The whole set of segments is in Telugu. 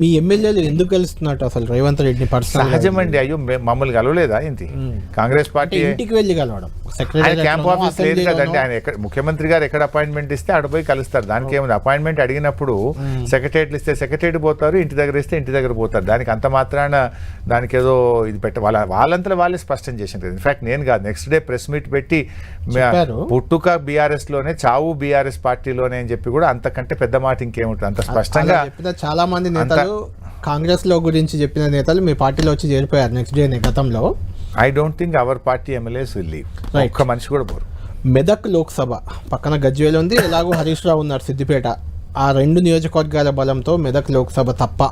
మీ ఎమ్మెల్యేలు ఎందుకు కలుస్తున్నట్టు అసలు రేవంత్ రెడ్డిని పర్సనల్ సహజమండి. అయ్యో మమ్మల్ని కలవలేదా ఏంటి? కాంగ్రెస్ పార్టీ ఇంటికి వెళ్ళి కలవడం క్యాంప్ ఆఫీస్ లేదు కదండి. ఆయన ముఖ్యమంత్రి గారు ఎక్కడ అపాయింట్మెంట్ ఇస్తే అక్కడ పోయి కలుస్తారు. దానికి ఏముంది? అపాయింట్మెంట్ అడిగినప్పుడు సెక్రటరీలు ఇస్తే సెక్రటరీ పోతారు, ఇంటి దగ్గర ఇస్తే ఇంటి దగ్గర పోతారు. దానికి అంత మాత్రాన దానికి ఏదో ఇది వాళ్ళంతా వాళ్ళే స్పష్టం చేసింది. ఇన్ఫాక్ట్ నేను కాదు, నెక్స్ట్ డే ప్రెస్ మీట్ పెట్టి పుట్టుక బీఆర్ఎస్ లోనే చావు బీఆర్ఎస్ పార్టీలోనే అని చెప్పి కూడా అంతకంటే పెద్ద మాట ఇంకేముంటుంది? అంత స్పష్టంగా చాలా మంది నేతలు కాంగ్రెస్ లో గురించి చెప్పిన నేతలు మీ పార్టీలో వచ్చి చేరిపోయారు నెక్స్ట్ డే గతంలో. I don't think our party MLAs will leave. ఒక్క మనిషి కూడా పోరు. మెదక్ లోక్సభ పక్కన గజ్వేల్ ఉంది, ఎలాగో హరీష్ రావు ఉన్నారు సిద్దిపేట. ఆ రెండు నియోజకవర్గాల బలంతో మెదక్ లోక్సభ తప్ప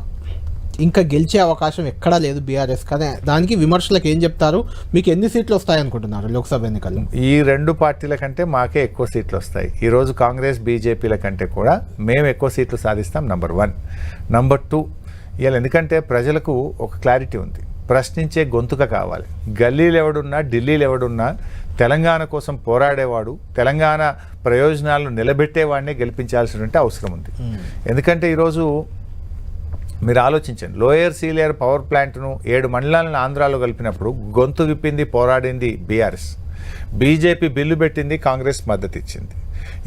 ఇంకా గెలిచే అవకాశం ఎక్కడా లేదు బీఆర్ఎస్. కానీ దానికి విమర్శలకు ఏం చెప్తారు? మీకు ఎన్ని సీట్లు వస్తాయనుకుంటున్నారు లోక్సభ ఎన్నికల్లో? ఈ రెండు పార్టీల కంటే మాకే ఎక్కువ సీట్లు వస్తాయి. ఈరోజు కాంగ్రెస్ బీజేపీల కంటే కూడా మేము ఎక్కువ సీట్లు సాధిస్తాం. నంబర్ 1. నంబర్ 2, ఇవాళ ఎందుకంటే ప్రజలకు ఒక క్లారిటీ ఉంది. ప్రశ్నించే గొంతుక కావాలి. గల్లీలు ఎవడున్నా, ఢిల్లీలు ఎవడున్నా తెలంగాణ కోసం పోరాడేవాడు, తెలంగాణ ప్రయోజనాలను నిలబెట్టేవాడినే గెలిపించాల్సినటువంటి అవసరం ఉంది. ఎందుకంటే ఈరోజు మీరు ఆలోచించండి, లోయర్ సీలియర్ పవర్ ప్లాంట్ను 7 మండలాలను ఆంధ్రాలో కలిపినప్పుడు గొంతు విప్పింది, పోరాడింది బీఆర్ఎస్. బీజేపీ బిల్లు పెట్టింది, కాంగ్రెస్ మద్దతు ఇచ్చింది.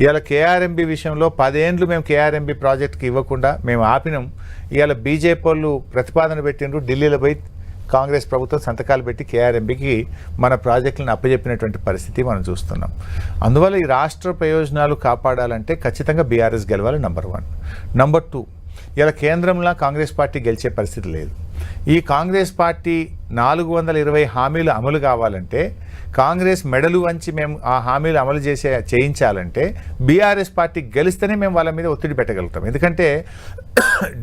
ఇవాళ కేఆర్ఎంబీ విషయంలో 10 ఏళ్ళు మేము కేఆర్ఎంబీ ప్రాజెక్ట్కి ఇవ్వకుండా మేము ఆపినాం. ఇవాళ బీజేపీ వాళ్ళు ప్రతిపాదన పెట్టిండ్రు, ఢిల్లీలో పోయి కాంగ్రెస్ ప్రభుత్వం సంతకాలు పెట్టి కేఆర్ఎంబీకి మన ప్రాజెక్టులను అప్పచెప్పినటువంటి పరిస్థితి మనం చూస్తున్నాం. అందువల్ల ఈ రాష్ట్ర ప్రయోజనాలు కాపాడాలంటే ఖచ్చితంగా బీఆర్ఎస్ గెలవాలి. నంబర్ 1. నంబర్ 2, ఇలా కేంద్రంలో కాంగ్రెస్ పార్టీ గెలిచే పరిస్థితి లేదు. ఈ కాంగ్రెస్ పార్టీ 420 హామీలు అమలు కావాలంటే, కాంగ్రెస్ మెడలు వంచి మేము ఆ హామీలు అమలు చేయించాలంటే బీఆర్ఎస్ పార్టీ గెలిస్తేనే మేము వాళ్ళ మీద ఒత్తిడి పెట్టగలుగుతాం. ఎందుకంటే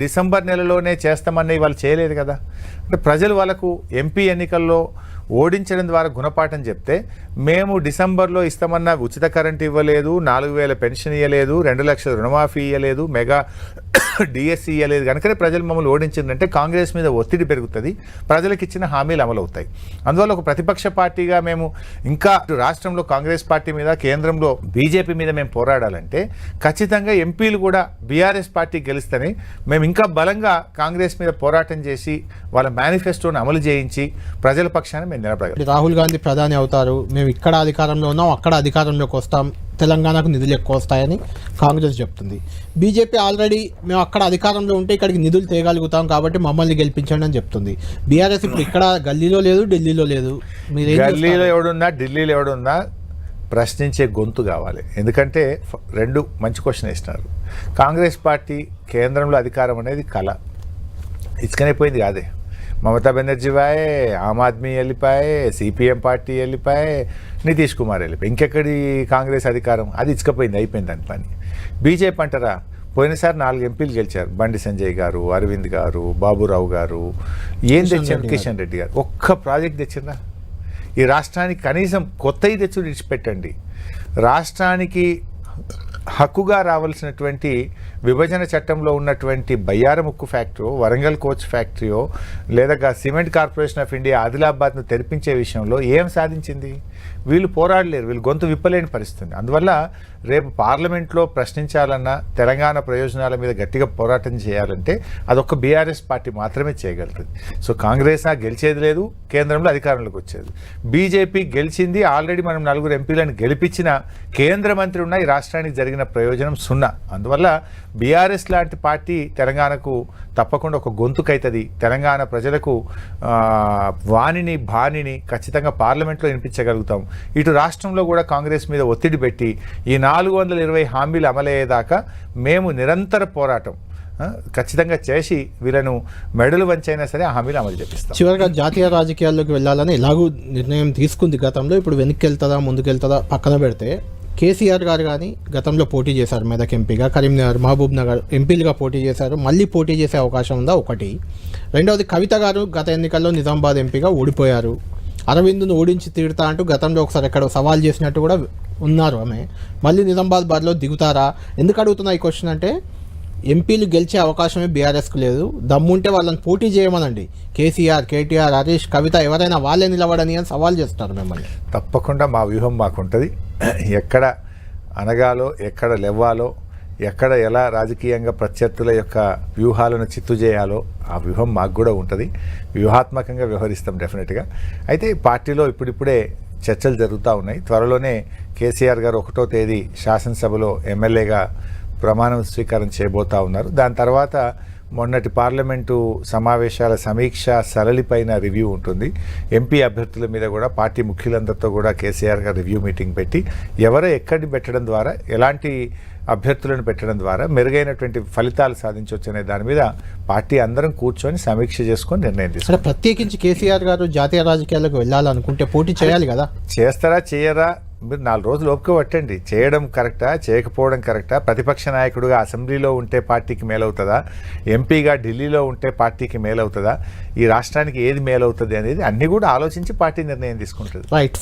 డిసెంబర్ నెలలోనే చేస్తామని వాళ్ళు చేయలేదు కదా. అంటే ప్రజలు వాళ్ళకు ఎంపీ ఎన్నికల్లో ఓడించడం ద్వారా గుణపాఠం చెప్తే, మేము డిసెంబర్లో ఇస్తామన్న ఉచిత కరెంట్ ఇవ్వలేదు, 4000 పెన్షన్ ఇవ్వలేదు, 2 లక్షల రుణమాఫీ ఇవ్వలేదు, మెగా డిఎస్సి ఇవ్వలేదు కనుకనే ప్రజలు మమ్మల్ని ఓడించిందంటే కాంగ్రెస్ మీద ఒత్తిడి పెరుగుతుంది, ప్రజలకు ఇచ్చిన హామీలు అమలు అవుతాయి. అందువల్ల ఒక ప్రతిపక్ష పార్టీగా మేము ఇంకా రాష్ట్రంలో కాంగ్రెస్ పార్టీ మీద, కేంద్రంలో బీజేపీ మీద మేము పోరాడాలంటే ఖచ్చితంగా ఎంపీలు కూడా బీఆర్ఎస్ పార్టీ గెలుస్తేనే మేము ఇంకా బలంగా కాంగ్రెస్ మీద పోరాటం చేసి వాళ్ళ మేనిఫెస్టోను అమలు చేయించి ప్రజల పక్షాన మేము నిలబడగలం. రాహుల్ గాంధీ ప్రధాని అవుతారు, మేము ఇక్కడ అధికారంలో ఉన్నాం, అక్కడ అధికారంలోకి వస్తాం, తెలంగాణకు నిధులు ఎక్కువ వస్తాయని కాంగ్రెస్ చెప్తుంది. బీజేపీ ఆల్రెడీ మేము అక్కడ అధికారంలో ఉంటే ఇక్కడికి నిధులు తేగలుగుతాం కాబట్టి మమ్మల్ని గెలిపించండి అని చెప్తుంది. బీఆర్ఎస్ ఇప్పుడు ఇక్కడ గల్లీలో లేదు, ఢిల్లీలో లేదు. మీరు గల్లీలో ఎవడున్నా, ఢిల్లీలో ఎవడున్నా ప్రశ్నించే గొంతు కావాలి. ఎందుకంటే 2 మంచి క్వశ్చన్ వేసినారు. కాంగ్రెస్ పార్టీ కేంద్రంలో అధికారం అనేది కళ, ఇసుకనైపోయింది కాదే. మమతా బెనర్జీ పాయే, ఆమ్ ఆద్మీ వెళ్ళిపోయే, సిపిఎం పార్టీ వెళ్ళిపోయే, నితీష్ కుమార్ వెళ్ళిపోయి, ఇంకెక్కడి కాంగ్రెస్ అధికారం? అది ఇచ్చుకపోయింది, అయిపోయింది దాని పని. బీజేపీ అంటారా, పోయినసారి 4 ఎంపీలు గెలిచారు. బండి సంజయ్ గారు, అరవింద్ గారు, బాబురావు గారు, ఏం తెచ్చారు? కిషన్ రెడ్డి గారు ఒక్క ప్రాజెక్ట్ తెచ్చిందా? ఈ రాష్ట్రానికి కనీసం కొత్తవి తెచ్చి విడిచిపెట్టండి. రాష్ట్రానికి హక్కుగా రావాల్సినటువంటి విభజన చట్టంలో ఉన్నటువంటి బయ్యారం ఉక్కు ఫ్యాక్టరీ, వరంగల్ కోచ్ ఫ్యాక్టరీయో, లేదా సిమెంట్ కార్పొరేషన్ ఆఫ్ ఇండియా ఆదిలాబాద్ను తెరిపించే విషయంలో ఏం సాధించింది? వీళ్ళు పోరాడలేరు, వీళ్ళు గొంతు విప్పలేని పరిస్థితి. అందువల్ల రేపు పార్లమెంట్లో ప్రశ్నించాలన్నా, తెలంగాణ ప్రయోజనాల మీద గట్టిగా పోరాటం చేయాలంటే అదొక బీఆర్ఎస్ పార్టీ మాత్రమే చేయగలుగుతుంది. సో కాంగ్రెస్ గెలిచేది లేదు, కేంద్రంలో అధికారంలోకి వచ్చేది. బీజేపీ గెలిచింది, ఆల్రెడీ మనం 4 ఎంపీలను గెలిపించిన కేంద్ర మంత్రి ఉన్న ఈ రాష్ట్రానికి జరిగిన ప్రయోజనం 0. అందువల్ల బీఆర్ఎస్ లాంటి పార్టీ తెలంగాణకు తప్పకుండా ఒక గొంతుకైతుంది. తెలంగాణ ప్రజలకు వాణిని బాణిని ఖచ్చితంగా పార్లమెంట్లో వినిపించగలుగుతాం. ఇటు రాష్ట్రంలో కూడా కాంగ్రెస్ మీద ఒత్తిడి పెట్టి ఈ 420 హామీలు అమలయ్యేదాకా మేము నిరంతర పోరాటం ఖచ్చితంగా చేసి వీళ్ళను మెడలు వంచైనా సరే ఆ హామీలు అమలు చేపిస్తాం. చివరిగా జాతీయ రాజకీయాల్లోకి వెళ్ళాలని ఎలాగూ నిర్ణయం తీసుకుంది గతంలో. ఇప్పుడు వెనక్కి వెళ్తుందా ముందుకెళ్తుందా పక్కన పెడితే, కేసీఆర్ గారు కానీ గతంలో పోటీ చేశారు మెదక్ ఎంపీగా, కరీంనగర్, మహబూబ్ నగర్ ఎంపీలుగా పోటీ చేశారు. మళ్ళీ పోటీ చేసే అవకాశం ఉందా? ఒకటి. రెండవది, కవిత గారు గత ఎన్నికల్లో నిజామాబాద్ ఎంపీగా ఓడిపోయారు. అరవింద్ను ఓడించి తీరుతా అంటూ గతంలో ఒకసారి ఎక్కడ సవాల్ చేసినట్టు కూడా ఉన్నారు ఆమె. మళ్ళీ నిజామాబాద్ బరిలో దిగుతారా? ఎందుకు అడుగుతున్నా ఈ క్వశ్చన్ అంటే, ఎంపీలు గెలిచే అవకాశమే బీఆర్ఎస్కు లేదు. దమ్ముంటే వాళ్ళని పోటీ చేయమనండి. కేసీఆర్, కేటీఆర్, హరీష్, కవిత ఎవరైనా వాళ్ళే నిలబడని అని సవాల్ చేస్తారు మిమ్మల్ని. తప్పకుండా మా వ్యూహం మాకుంటుంది. ఎక్కడ అనగాలో, ఎక్కడ లెవ్వాలో, ఎక్కడ ఎలా రాజకీయంగా ప్రత్యర్థుల యొక్క వ్యూహాలను చిత్తు చేయాలో ఆ వ్యూహం మాకు కూడా ఉంటుంది. వ్యూహాత్మకంగా వ్యవహరిస్తాం డెఫినెట్గా. అయితే పార్టీలో ఇప్పుడిప్పుడే చర్చలు జరుగుతూ ఉన్నాయి. త్వరలోనే కేసీఆర్ గారు 1వ తేదీ శాసనసభలో ఎమ్మెల్యేగా ప్రమాణ స్వీకారం చేయబోతా ఉన్నారు. దాని తర్వాత మొన్నటి పార్లమెంటు సమావేశాల సమీక్ష సరళిపైన రివ్యూ ఉంటుంది. ఎంపీ అభ్యర్థుల మీద కూడా పార్టీ ముఖ్యులందరితో కూడా కేసీఆర్ గారు రివ్యూ మీటింగ్ పెట్టి ఎవరో ఎక్కడిని పెట్టడం ద్వారా, ఎలాంటి అభ్యర్థులను పెట్టడం ద్వారా మెరుగైనటువంటి ఫలితాలు సాధించవచ్చు అనే దాని మీద పార్టీ అందరం కూర్చొని సమీక్ష చేసుకొని నిర్ణయం అంటే తీసుకుంటాం. ప్రత్యేకించి కేసీఆర్ గారు జాతీయ రాజకీయాలకు వెళ్ళాలనుకుంటే పోటీ చేయాలి కదా. చేస్తారా చేయరా మీరు 4 రోజులు ఓపిక పట్టండి. చేయడం కరెక్టా, చేయకపోవడం కరెక్టా, ప్రతిపక్ష నాయకుడిగా అసెంబ్లీలో ఉంటే పార్టీకి మేలవుతుందా, ఎంపీగా ఢిల్లీలో ఉంటే పార్టీకి మేలవుతుందా, ఈ రాష్ట్రానికి ఏది మేలవుతుంది అనేది అన్నీ కూడా ఆలోచించి పార్టీ నిర్ణయం తీసుకుంటుంది. రైట్.